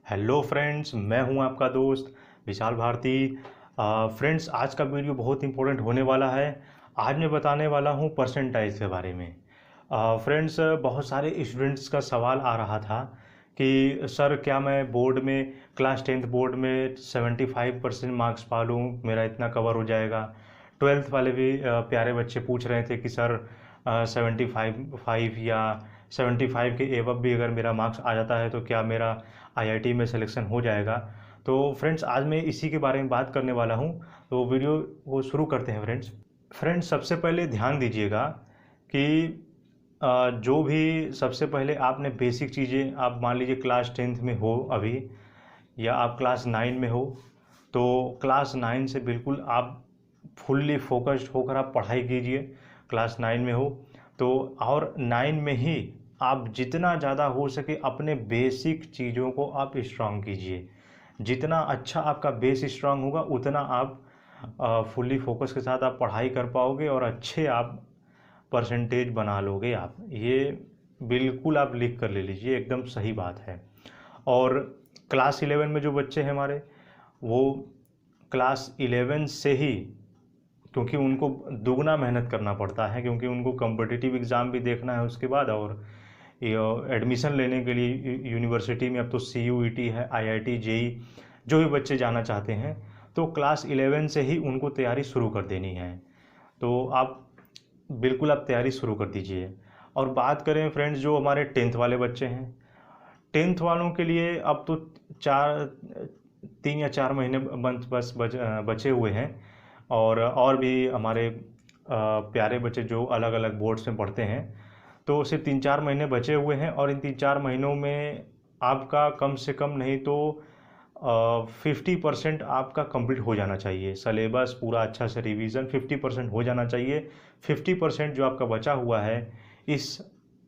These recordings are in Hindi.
हेलो फ्रेंड्स, मैं हूं आपका दोस्त विशाल भारती। फ्रेंड्स, आज का वीडियो बहुत इंपॉर्टेंट होने वाला है। आज मैं बताने वाला हूं परसेंटाइज के बारे में। फ्रेंड्स, बहुत सारे स्टूडेंट्स का सवाल आ रहा था कि सर क्या मैं बोर्ड में क्लास 10th बोर्ड में 75% मार्क्स पा लूँ, मेरा इतना कवर हो जाएगा। 12th वाले भी प्यारे बच्चे पूछ रहे थे कि सर 75 या 75 के एवब भी अगर मेरा मार्क्स आ जाता है तो क्या मेरा आईआईटी में सिलेक्शन हो जाएगा। तो फ्रेंड्स, आज मैं इसी के बारे में बात करने वाला हूँ। तो वीडियो को शुरू करते हैं फ्रेंड्स। फ्रेंड्स, सबसे पहले ध्यान दीजिएगा कि जो भी सबसे पहले आपने बेसिक चीज़ें, आप मान लीजिए क्लास 10th में हो अभी, या आप क्लास 9 में हो, तो क्लास 9 से बिल्कुल आप फुल्ली फोकस्ड होकर आप पढ़ाई कीजिए। क्लास 9 में हो तो, और 9 में ही आप जितना ज़्यादा हो सके अपने बेसिक चीज़ों को आप स्ट्रांग कीजिए। जितना अच्छा आपका बेस स्ट्रांग होगा उतना आप फुल्ली फोकस के साथ आप पढ़ाई कर पाओगे और अच्छे आप परसेंटेज बना लोगे। आप ये बिल्कुल आप लिख कर ले लीजिए, एकदम सही बात है। और क्लास 11 में जो बच्चे हैं हमारे, वो क्लास 11 से ही, क्योंकि उनको दुगना मेहनत करना पड़ता है, क्योंकि उनको कम्पिटिटिव एग्ज़ाम भी देखना है उसके बाद, और एडमिशन लेने के लिए यूनिवर्सिटी में अब तो CUET है, IIT JEE, जो भी बच्चे जाना चाहते हैं तो क्लास 11 से ही उनको तैयारी शुरू कर देनी है। तो आप बिल्कुल आप तैयारी शुरू कर दीजिए। और बात करें फ्रेंड्स, जो हमारे 10th वाले बच्चे हैं, 10th वालों के लिए अब तो 3 या 4 महीने बचे हुए हैं। और भी हमारे प्यारे बच्चे जो अलग अलग बोर्ड्स में पढ़ते हैं, तो सिर्फ 3-4 महीने बचे हुए हैं। और इन 3-4 महीनों में आपका कम से कम नहीं तो 50% आपका कंप्लीट हो जाना चाहिए। सलेबस पूरा अच्छा से रिवीजन 50% हो जाना चाहिए। 50% जो आपका बचा हुआ है, इस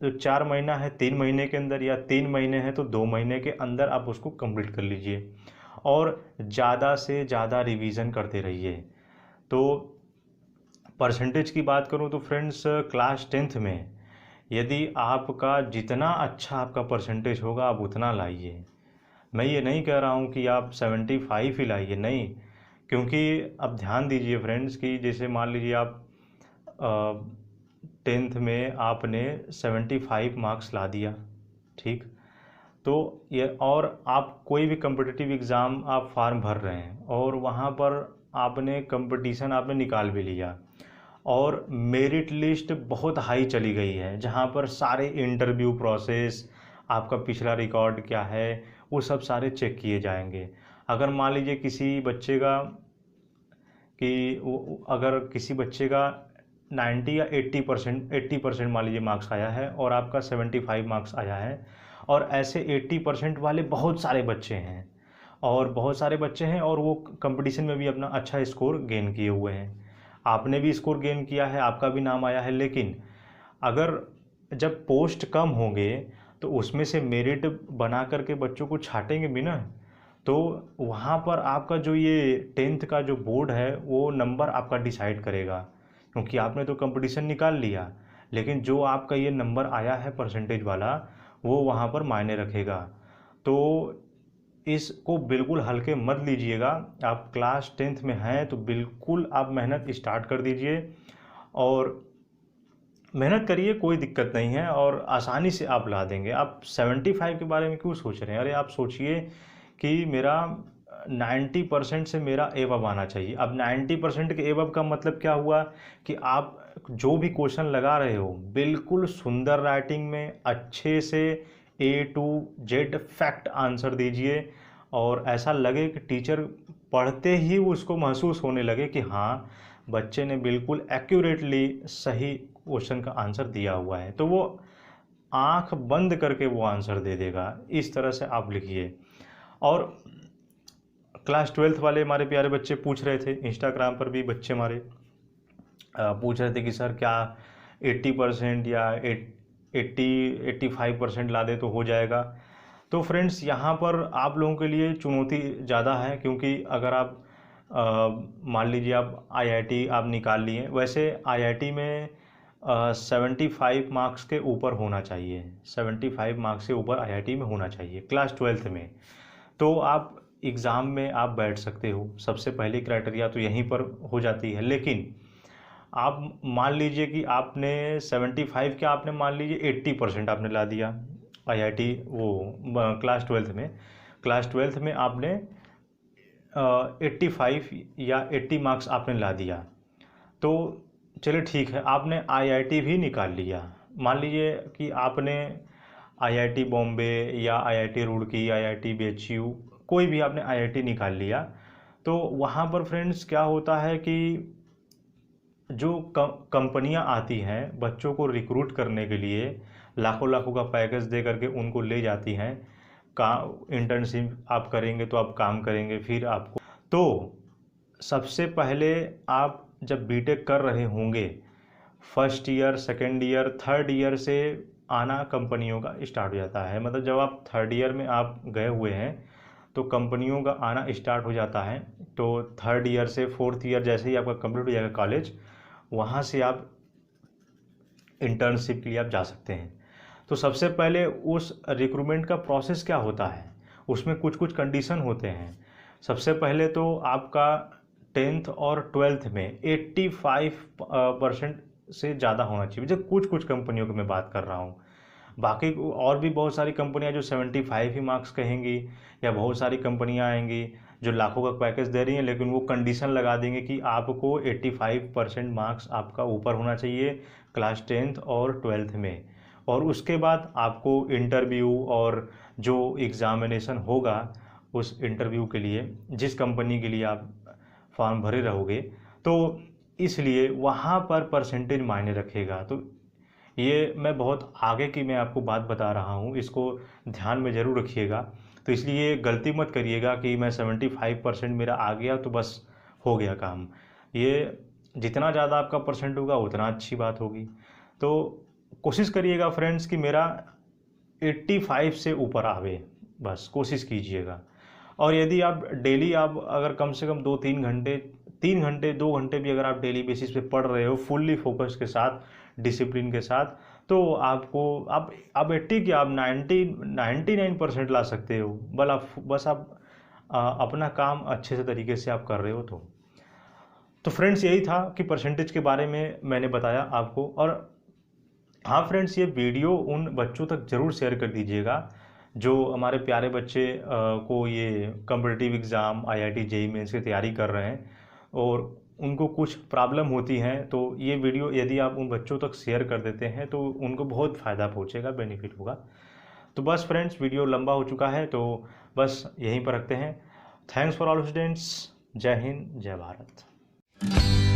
जो 4 महीना है 3 महीने के अंदर, या 3 महीने हैं तो 2 महीने के अंदर आप उसको कंप्लीट कर लीजिए। और ज़्यादा से ज़्यादा रिवीजन करते रहिए। तो परसेंटेज की बात करूं तो फ्रेंड्स, क्लास 10th में यदि आपका जितना अच्छा आपका परसेंटेज होगा आप उतना लाइए। मैं ये नहीं कह रहा हूँ कि आप 75 ही लाइए, नहीं। क्योंकि अब ध्यान दीजिए फ्रेंड्स कि जैसे मान लीजिए आप 10th में आपने 75 मार्क्स ला दिया, ठीक। तो ये, और आप कोई भी कम्पिटिटिव एग्ज़ाम आप फॉर्म भर रहे हैं और वहाँ पर आपने कंपटीशन आपने निकाल भी लिया, और मेरिट लिस्ट बहुत हाई चली गई है, जहाँ पर सारे इंटरव्यू प्रोसेस, आपका पिछला रिकॉर्ड क्या है, वो सब सारे चेक किए जाएंगे। अगर मान लीजिए किसी बच्चे का, अगर किसी बच्चे का 90 या 80% मान लीजिए मार्क्स आया है और आपका 75 मार्क्स आया है, और ऐसे 80% वाले बहुत सारे बच्चे हैं, और वो कंपटीशन में भी अपना अच्छा स्कोर गेन किए हुए हैं। आपने भी स्कोर गेन किया है, आपका भी नाम आया है, लेकिन अगर जब पोस्ट कम होंगे तो उसमें से मेरिट बना करके बच्चों को छांटेंगे भी ना, तो वहाँ पर आपका जो ये 10th का जो बोर्ड है वो नंबर आपका डिसाइड करेगा। क्योंकि आपने तो कंपटीशन निकाल लिया, लेकिन जो आपका ये नंबर आया है परसेंटेज वाला, वो वहाँ पर मायने रखेगा। तो इसको बिल्कुल हल्के मत लीजिएगा। आप क्लास 10th में हैं तो बिल्कुल आप मेहनत स्टार्ट कर दीजिए, और मेहनत करिए, कोई दिक्कत नहीं है, और आसानी से आप ला देंगे। आप 75 के बारे में क्यों सोच रहे हैं? अरे आप सोचिए कि मेरा 90% से मेरा एबव आना चाहिए। अब 90% के एबव का मतलब क्या हुआ कि आप जो भी क्वेश्चन लगा रहे हो बिल्कुल सुंदर राइटिंग में अच्छे से A to Z fact answer दीजिए, और ऐसा लगे कि टीचर पढ़ते ही उसको महसूस होने लगे कि हाँ, बच्चे ने बिल्कुल एक्यूरेटली सही क्वेश्चन का आंसर दिया हुआ है, तो वो आंख बंद करके वो आंसर दे देगा। इस तरह से आप लिखिए। और क्लास 12th वाले हमारे प्यारे बच्चे पूछ रहे थे, इंस्टाग्राम पर भी बच्चे हमारे पूछ रहे थे कि सर क्या 80% या 85% ला दे तो हो जाएगा। तो फ्रेंड्स, यहाँ पर आप लोगों के लिए चुनौती ज़्यादा है, क्योंकि अगर आप मान लीजिए आप आईआईटी आप निकाल लिए, वैसे आईआईटी में 75 मार्क्स के ऊपर होना चाहिए, 75 मार्क्स से ऊपर आईआईटी में होना चाहिए क्लास 12th में। तो आप एग्ज़ाम में आप बैठ सकते हो। सबसे पहली क्राइटेरिया तो यहीं पर हो जाती है। लेकिन आप मान लीजिए कि आपने 75 क्या, आपने मान लीजिए 80% आपने ला दिया आईआईटी वो क्लास ट्वेल्थ में आपने 85 या 80 मार्क्स आपने ला दिया, तो चलिए ठीक है, आपने आईआईटी भी निकाल लिया। मान लीजिए कि आपने आईआईटी बॉम्बे या आईआईटी रुड़की, आईआईटी बीएचयू, कोई भी आपने आईआईटी निकाल लिया। तो वहाँ पर फ्रेंड्स क्या होता है कि जो कंपनियां आती हैं बच्चों को रिक्रूट करने के लिए, लाखों लाखों का पैकेज दे करके उनको ले जाती हैं। का इंटर्नशिप आप करेंगे तो आप काम करेंगे, फिर आपको तो सबसे पहले आप जब बीटेक कर रहे होंगे, first year, second year, third year से आना कंपनियों का स्टार्ट हो जाता है। मतलब जब आप थर्ड ईयर में आप गए हुए हैं तो कंपनियों का आना स्टार्ट हो जाता है। तो थर्ड ईयर से फोर्थ ईयर जैसे ही आपका कंप्लीट हो जाएगा कॉलेज, वहाँ से आप इंटर्नशिप के लिए आप जा सकते हैं। तो सबसे पहले उस रिक्रूटमेंट का प्रोसेस क्या होता है, उसमें कुछ कुछ कंडीशन होते हैं। सबसे पहले तो आपका 10th और 12th में 85% से ज़्यादा होना चाहिए। जब कुछ कुछ कंपनियों की मैं बात कर रहा हूँ, बाकी और भी बहुत सारी कंपनियां जो 75 ही मार्क्स कहेंगी, या बहुत सारी कंपनियां आएंगी जो लाखों का पैकेज दे रही हैं, लेकिन वो कंडीशन लगा देंगे कि आपको 85% मार्क्स आपका ऊपर होना चाहिए क्लास 10th और 12th में। और उसके बाद आपको इंटरव्यू और जो एग्ज़ामिनेशन होगा उस इंटरव्यू के लिए, जिस कंपनी के लिए आप फॉर्म भरे रहोगे, तो इसलिए वहाँ पर परसेंटेज मायने रखेगा। तो ये मैं बहुत आगे की मैं आपको बात बता रहा हूँ, इसको ध्यान में ज़रूर रखिएगा। तो इसलिए गलती मत करिएगा कि मैं 75% मेरा आ गया तो बस हो गया काम। ये जितना ज़्यादा आपका परसेंट होगा उतना अच्छी बात होगी। तो कोशिश करिएगा फ्रेंड्स कि मेरा 85 से ऊपर आवे, बस कोशिश कीजिएगा। और यदि आप डेली आप अगर कम से कम 2-3 घंटे, 3 घंटे 2 घंटे भी अगर आप डेली बेसिस पे पढ़ रहे हो फुल्ली फोकस के साथ, डिसिप्लिन के साथ, तो आपको आप 80 की आप 99% ला सकते हो। बस आप अपना काम अच्छे से तरीके से आप कर रहे हो। तो फ्रेंड्स यही था कि परसेंटेज के बारे में मैंने बताया आपको। और हाँ फ्रेंड्स, ये वीडियो उन बच्चों तक ज़रूर शेयर कर दीजिएगा जो हमारे प्यारे बच्चे को ये competitive exam IIT JEE mains की तैयारी कर रहे हैं और उनको कुछ प्रॉब्लम होती हैं। तो ये वीडियो यदि आप उन बच्चों तक शेयर कर देते हैं तो उनको बहुत फ़ायदा पहुंचेगा, बेनिफिट होगा। तो बस फ्रेंड्स, वीडियो लंबा हो चुका है तो बस यहीं पर रखते हैं। Thanks for all students. जय हिंद, जय भारत।